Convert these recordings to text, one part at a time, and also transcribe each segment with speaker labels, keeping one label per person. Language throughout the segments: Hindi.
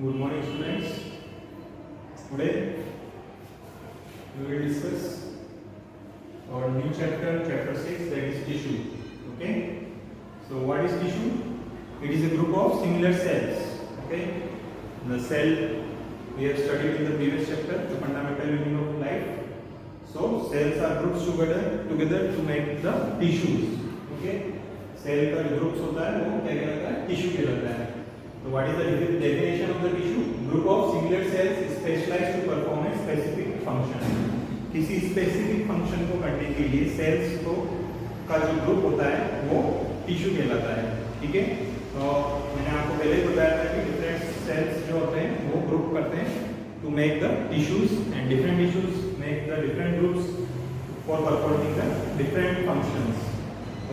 Speaker 1: Good morning, students. Today we will discuss our new chapter, chapter 6, that is tissue. Okay. So, what is tissue? It is a group of similar cells. Okay. The cell we have studied in the previous chapter, the fundamental meaning of life. So, cells are grouped together to make the tissues. Okay. Cell का जो ग्रुप्स होता है वो क्या कहलाता है? टिश्यू कहलाता है. तो what is the definition of the tissue? Group of singular cells specialised to perform a specific function. किसी स्पेसिफिक फंक्शन को करने के लिए सेल्स को का जो ग्रुप होता है वो टिश्यू कहलाता है. ठीक है. तो मैंने आपको पहले ही बताया था कि डिफरेंट सेल्स जो होते हैं वो ग्रुप करते हैं to make the tissues and different tissues make the different groups for performing the different functions.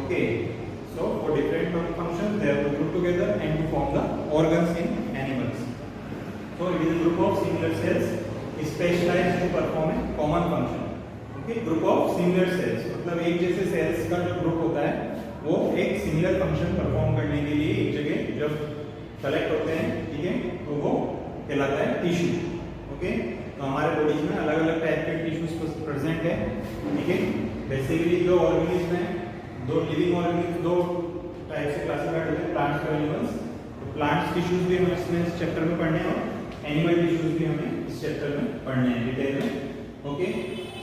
Speaker 1: Okay. So for different functions they have to group together and to form the organs in animals. So it is a group of similar cells specialized to perform a common function. Okay, group of similar cells मतलब एक जैसे cells का जो group होता है वो एक similar function perform करने के लिए एक जगह जब collect होते हैं, ठीक है, तो वो कहलाता है tissue. Okay, तो हमारे बॉडीज में अलग अलग टाइप के टिश्यूज प्रेजेंट है. ठीक है. बेसिकली जो ऑर्गेनिज्म है दो लिविंग ऑर्गेनिज्म दो टाइप से क्लासिफाइड होते हैं, प्लांट्स और एनिमल्स. तो प्लांट्स टिश्यूज भी हमें इसमें इस चैप्टर में पढ़ने हैं और एनिमल टिश्यूज भी हमें इस चैप्टर में पढ़ने हैं डिटेल में. Okay.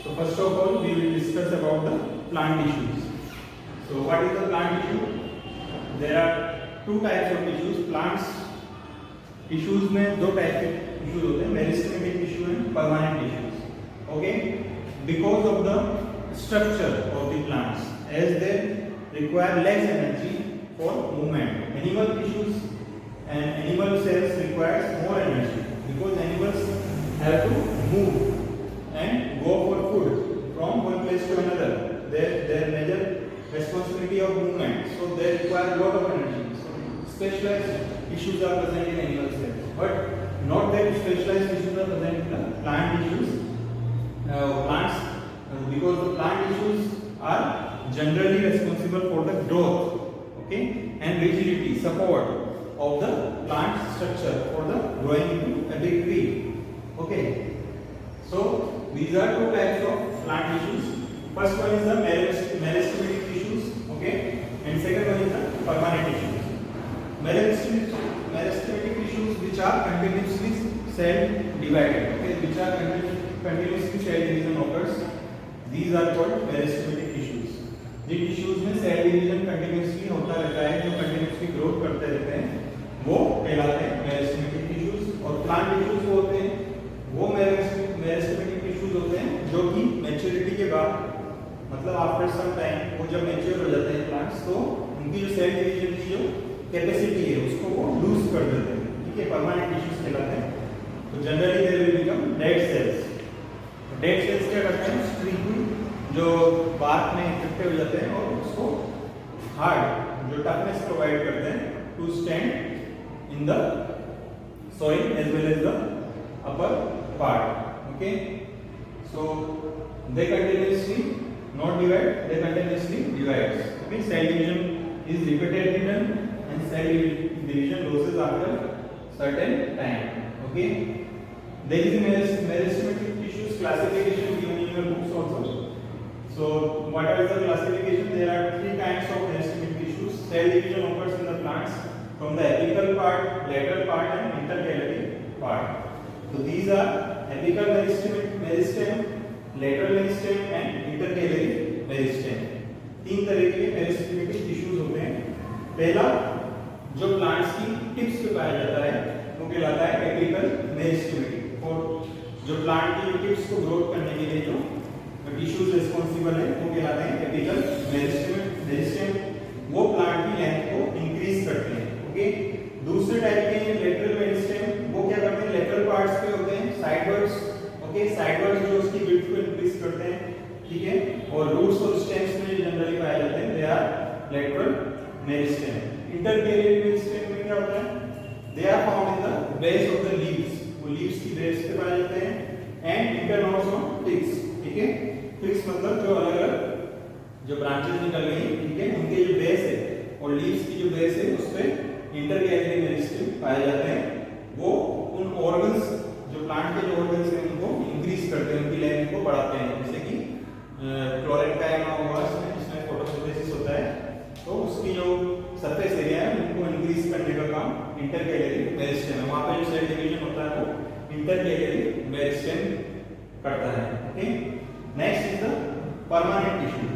Speaker 1: So first of all we will discuss about the plant tissues. So what is the plant tissue? There are two types of tissues. Plants tissues में दो टाइप के टिश्यूज होते हैं, meristematic tissue and permanent tissues. Okay. Because of the structure of the plants as they require less energy for movement. Animal tissues and animal cells requires more energy because animals have to move and go for food from one place to another. Their major responsibility of movement, so they require a lot of energy. So specialized tissues are present in animal cells, but not that specialized tissues are present in the plant tissues. Plants because the plant tissues are generally responsible for the growth, okay, and rigidity support of the plant structure for the growing into a big tree. Okay. So these are two types of plant tissues. First one is the meristematic tissues, okay, and second one is the permanent tissues. Meristematic tissues which are continuously cell divided, okay, which are continuously cell division occurs. These are called meristematic tissues. जिन टिश्यूज में सेल डिवीजन कंटिन्यूअसली होता रहता है, जो कंटिन्यूअसली ग्रोथ करते रहते हैं, वो कहलाते हैं मेरिस्टेमेटिक टिश्यूज. और प्लांट टिश्यूज वो होते हैं, वो मेरिस्टेमेटिक टिश्यूज होते हैं जो कि मैच्योरिटी के बाद मतलब आफ्टर सम टाइम वो जब मैच्योर हो जाते हैं प्लांट्स, तो उनकी जो सेल डिवीजन की जो कैपेसिटी है उसको वो लूज कर देते हैं. ठीक है. परमानेंट टिश्यूज कहलाते हैं. तो generally they will become dead cells. Dead cells क्या करते हैं? स्ट्रिंग जो बार्क में इकट्ठे हो जाते हैं और उसको हार्ड जो टफनेस प्रोवाइड करते हैं to stand in the soil as well as the upper part. Okay. So they continuously not divide, they continuously divides. Okay. Cell division is repeatedly done and cell division losses after certain time. Okay. There is a meristematic tissues classification given in your books also. So what are the classification? There are three kinds of meristematic tissues. Cell division occurs in the plants from the apical part, lateral part and intercalary part. So these are apical meristem, lateral meristem and intercalary meristem. तीन तरह के meristematic tissues होते हैं. पहला जो प्लांट्स की टिप्स पे पाया जाता है वो कहलाता है apical meristematic. और जो प्लांट की टिप्स को ग्रोथ करने के लिए जो टिश्यूज रिस्पांसिबल है वो कहलाते हैं एपिकल मेरिस्टेम. वो प्लांट की लेंथ को इंक्रीज करते हैं. ओके. दूसरे टाइप के लेटरल मेरिस्टेम वो क्या करते हैं? लेटरल पार्ट्स पे होते हैं, साइडवर्ड्स. ओके. साइडवर्ड्स जो उसकी विड्थ को इंक्रीज करते हैं. ठीक है. और रूट्स और स्टेम्स में जनरली पाए जाते हैं, they are lateral meristem. Intercalary meristem में क्या होता है? They are found in the base of the leaves. वो लीव्स की बेस पे पाए जाते हैं एंड इंटरनोड्स ऑन ट्विग्स. ठीक है. ट्विग्स मतलब जो अलग अलग जो ब्रांचेस निकल गई, ठीक है, उनके जो बेस है और लीव्स की जो बेस है उस पे इंटरकैलरी मेरिस्टेम पाए जाते हैं. वो उन ऑर्गन्स, जो प्लांट के जो ऑर्गन्स हैं उनको इंक्रीज करते हैं, उनकी लेंथ को बढ़ाते हैं, जैसे कि क्लोरेंकाइमा हुआ जिसमें फोटोसिंथेसिस होता है, तो उसकी जो सरफेस एरिया है उनको इंक्रीज करने का काम इंटरकैलरी मेरिस्टेम है। वहाँ पे जो सेल डिवीजन होता है वो इंटरकैलरी मेरिस्टेम करता है। Okay, next is the permanent tissue.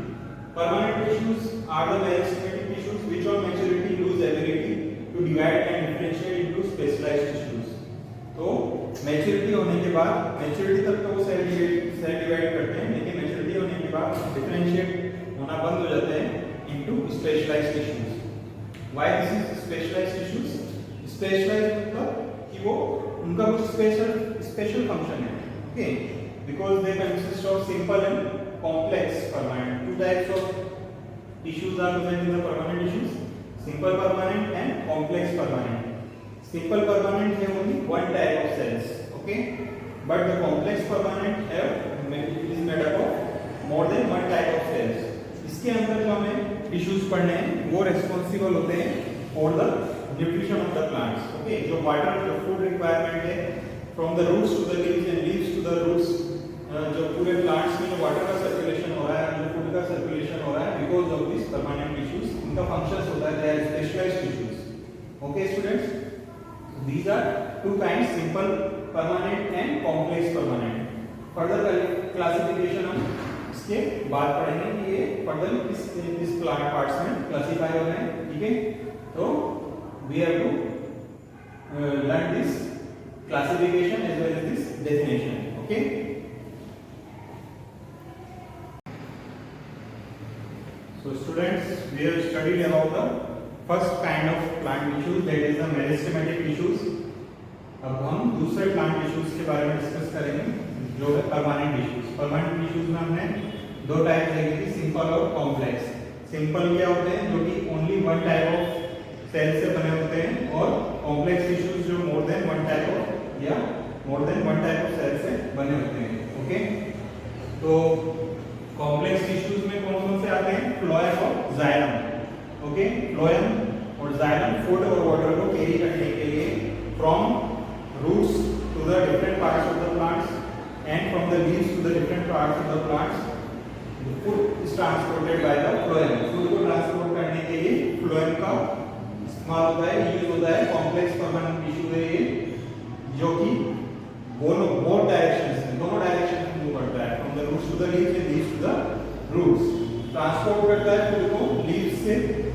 Speaker 1: Permanent tissues are the meristematic tissues which on maturity lose ability to divide and differentiate into specialized tissues. तो मैच्योरिटी होने के बाद, मैच्योरिटी तक तो वो सेल डिवाइड करते हैं, लेकिन मैच्योरिटी होने के बाद डिफरेंशिएट होना बंद हो जाते हैं into specialised tissues. Why this is specialised tissues? Specialised मतलब कि वो उनका कुछ स्पेशल फंक्शन है। Okay, because they consist of simple and complex permanent. Two types of tissues are present in the permanent tissues: simple permanent and complex permanent. Simple permanent have only one type of cells, okay, but the complex permanent is made up of more than one type of cells. इसके अंदर जो हमें tissues पढ़ने हैं वो responsible होते हैं for the nutrition of the plants. Okay, जो water, जो food requirement है from the roots to the leaves and leaves to the roots, जो पूरे प्लांट्स में जो वाटर का सर्कुलेशन हो रहा है, जो फूड का सर्कुलेशन हो रहा है, because of this permanent tissues, इनका फंक्शंस होता है, they are specialised tissues. Okay students, these are two kinds, simple permanent and complex permanent. Further classification हम इसके बाद पढ़ेंगे कि ये फर्दर किस प्लांट पार्ट्स में क्लासिफाई हो रहे हैं। ठीक है, तो we have to learn this classification as well as this definition. Okay, so students, we have studied about the first kind of plant tissues, that is the meristematic tissues. अब हम दूसरे plant tissues के बारे में डिस्कस करेंगे जो है permanent tissues. Permanent tissues में हमने दो टाइप देखे थे, सिंपल और कॉम्प्लेक्स। सिंपल क्या होते हैं? जो कि only one type of cell से बने होते हैं, और कॉम्प्लेक्स टिश्यूज जो more than one type of या more than one type of cell से बने होते हैं। ओके, तो कॉम्प्लेक्स टिश्यूज में कौन कौन से आते हैं? फ्लोएम और जाइलम। ओके, फ्लोएम और जाइलम फूड और वाटर को कैरी करने के लिए from roots to the different parts of the plants and from the leaves to the different parts of the plants, the food is transported by the phloem. Food को ट्रांसपोर्ट करने के लिए फ्लोएम का इस्तेमाल होता है, यूज होता है। कॉम्प्लेक्स परमानेंट टिश्यू है ये, जो कि बोथ डायरेक्शंस में, दोनों डायरेक्शन में मूव करता है, from the roots to the leaves and leaves to the roots. Transport करता है फूड को लीव्स से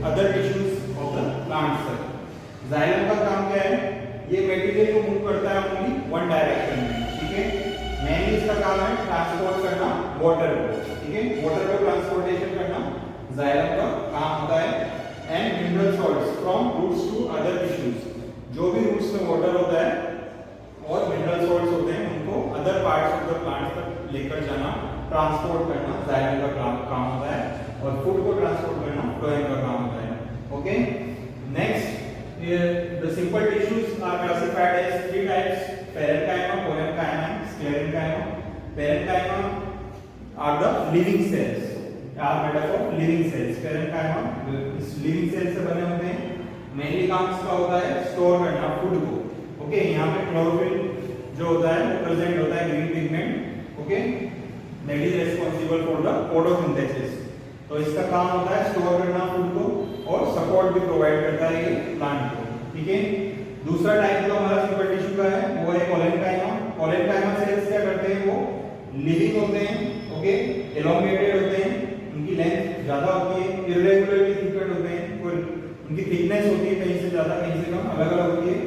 Speaker 1: other tissues of the plants तक। जाइलम का काम क्या है? ये मटेरियल को मूव करता है ओनली वन डायरेक्शन में। ठीक है, मेनली इसका काम है ट्रांसपोर्ट करना वाटर को। ठीक है, वाटर को ट्रांसपोर्टेशन करना जाइलम का काम होता है। And mineral salts from roots to other tissues, जो भी रूट्स में वाटर होता है और मिनरल सॉल्ट्स होते हैं उनको other parts of the plant तक लेकर जाना, ट्रांसपोर्ट करना जाइलम का काम होता है, और फूड को ट्रांसपोर्ट करना फ्लोएम का काम होता है। Okay, next the simple tissues are classified as three types: parenchyma, collenchyma and sclerenchyma. Parenchyma are the living cells, are made up of living cells. Parenchyma इस लिविंग सेल से बने होते हैं। मेनली काम इसका होता है स्टोर करना फूड को। ओके, यहाँ पे क्लोरोफिल जो होता है वो प्रेजेंट होता है, green pigment. Okay, that is responsible for the photosynthesis. तो इसका काम होता है स्टोर करना फूड को, और सपोर्ट भी प्रोवाइड करता है ये प्लांट को। ठीक है, दूसरा टाइप जो हमारा सिंपल टिश्यू का है वो है कोलेन्काइमा। कोलेन्काइमा सेल्स क्या करते हैं? वो लिविंग होते हैं। ओके, एलोंगेटेड होते हैं, उनकी लेंथ ज्यादा होती है, इर्रेगुलरली थिकनेड होते हैं, उनकी थिकनेस होती है कहीं से ज्यादा कहीं से कम, अलग अलग होती है,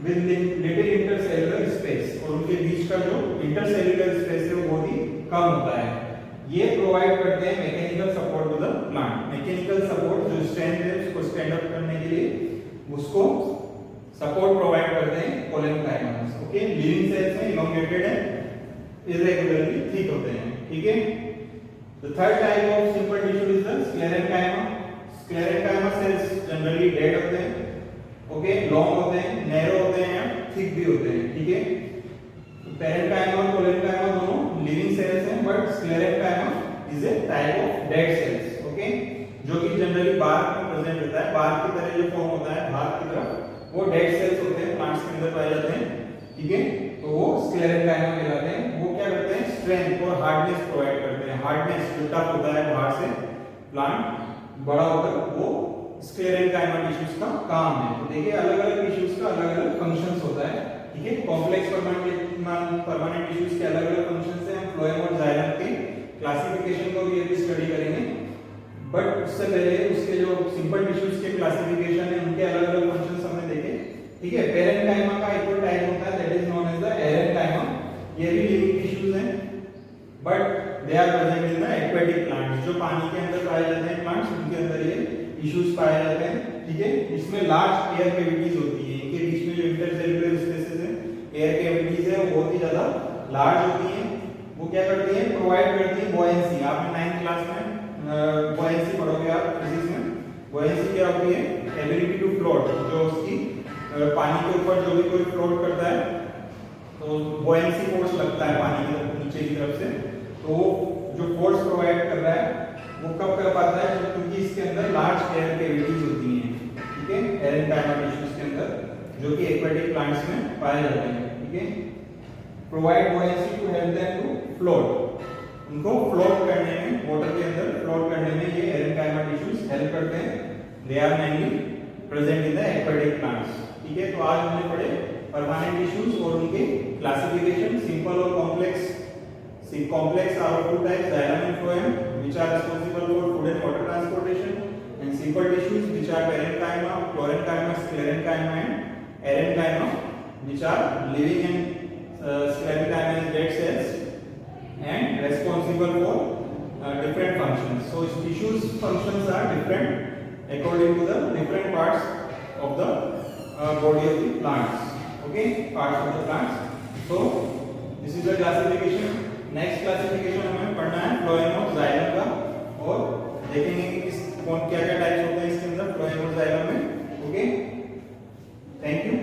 Speaker 1: विद लिटिल इंटरसेलुलर स्पेस, और उनके बीच का जो इंटरसेलुलर स्पेस है वो बहुत ही कम होता है। ये प्रोवाइड करते हैं mechanical support to the plant. Mechanical support, जो स्ट्रेंथ है उसको स्टैंड अप करने के लिए उसको सपोर्ट प्रोवाइड करते हैं कोलेन्काइमा। ओके, लिविंग सेल्स में इलोंगेटेड है, इर्रेगुलरली थिक होते हैं। ठीक है, the third type of simple tissue is the sclerenchyma. Sclerenchyma cells generally dead होते हैं। ओके, लॉन्ग होते हैं, नैरो होते हैं, थिक भी होते हैं। ठीक है, तो पेरेन्काइमा और कोलेन्काइमा दोनों लिविंग सेल्स हैं, but sclerenchyma is a type of dead cells. Okay, जो कि जनरली बार्क में प्रेजेंट होता है, बार्क की तरह जो फॉर्म होता है बार्क की तरफ, वो डेड सेल्स होते हैं, प्लांट्स के अंदर पाए जाते हैं। ठीक है, तो वो स्क्लेरेंकाइमा कहलाते हैं। वो क्या करते हैं, स्ट्रेंथ और हार्डनेस प्रोवाइड करते हैं। हार्डनेस जो टफ होता है बाहर से प्लांट बड़ा होकर, वो स्क्लेरेंकाइमा टिश्यूज का काम है। तो देखिए अलग अलग टिश्यूज का अलग अलग फंक्शंस होता है, ठीक है। कॉम्प्लेक्स परमानेंट टिश्यूज के अलग अलग फंक्शंस हैं। हम फ्लोएम और जाइलम के क्लासिफिकेशन को भी अभी स्टडी करेंगे, बट उससे पहले उसके जो सिंपल टिश्यूज के क्लासिफिकेशन है उनके अलग अलग फंक्शंस हमने देखे, ठीक है। पेरेंकाइमा का एक और टाइप होता है, that is known as the aerenchyma. ये भी लिविंग टिश्यूज हैं, but they are present in the aquatic plants. जो पानी के अंदर पाए जाते हैं प्लांट्स, उनके अंदर ये टिश्यूज पाए जाते हैं, ठीक है। इसमें लार्ज एयर कैविटीज होती है, इनके बीच में जो इंटरसेल्युलर स्पेसेस है, एयर कैविटीज है, वो बहुत ही ज्यादा लार्ज होती हैं। वो क्या करती हैं, प्रोवाइड करती हैं बॉयंसी। आपने 9th क्लास में बॉयंसी पढ़ोगे आप फिजिक्स में। बॉयंसी क्या होती है, एबिलिटी टू फ्लोट, जो उसकी पानी के ऊपर जो भी कोई फ्लोट करता है तो बॉयंसी फोर्स लगता है पानी की तरफ, नीचे की तरफ से। तो जो फोर्स प्रोवाइड कर रहा है वो कब कर पाता है, क्योंकि इसके अंदर लार्ज एयर कैविटीज होती हैं, ठीक है, एरेंकाइमा टिश्यूज के अंदर, जो कि एक्वेटिक प्लांट्स में पाए जाते हैं, ठीक है। Provide buoyancy to help them to float, उनको फ्लोट करने में, वाटर के अंदर फ्लोट करने में ये एरेंकाइमा टिश्यूज हेल्प करते हैं। They are mainly present in the aquatic plants, ठीक है। तो आज हमने पढ़े परमानेंट टिश्यूज और उनके क्लासिफिकेशन, सिंपल और complex. Complex are of two types, xylem and phloem, which are responsible for food and water transportation, and simple tissues which are parenchyma, collenchyma, sclerenchyma and aerenchyma, which are living and sclerenchyma is dead cells and responsible for different functions. So tissues functions are different according to the different parts of the body of the plants, okay, parts of the plants. So this is the classification. Next classification हमें पढ़ना है फ्लोएम और जाइलम का, और देखेंगे कि किस कौन क्या क्या टाइप्स होते हैं इसके अंदर फ्लोएम और जाइलम में, ओके। Thank you.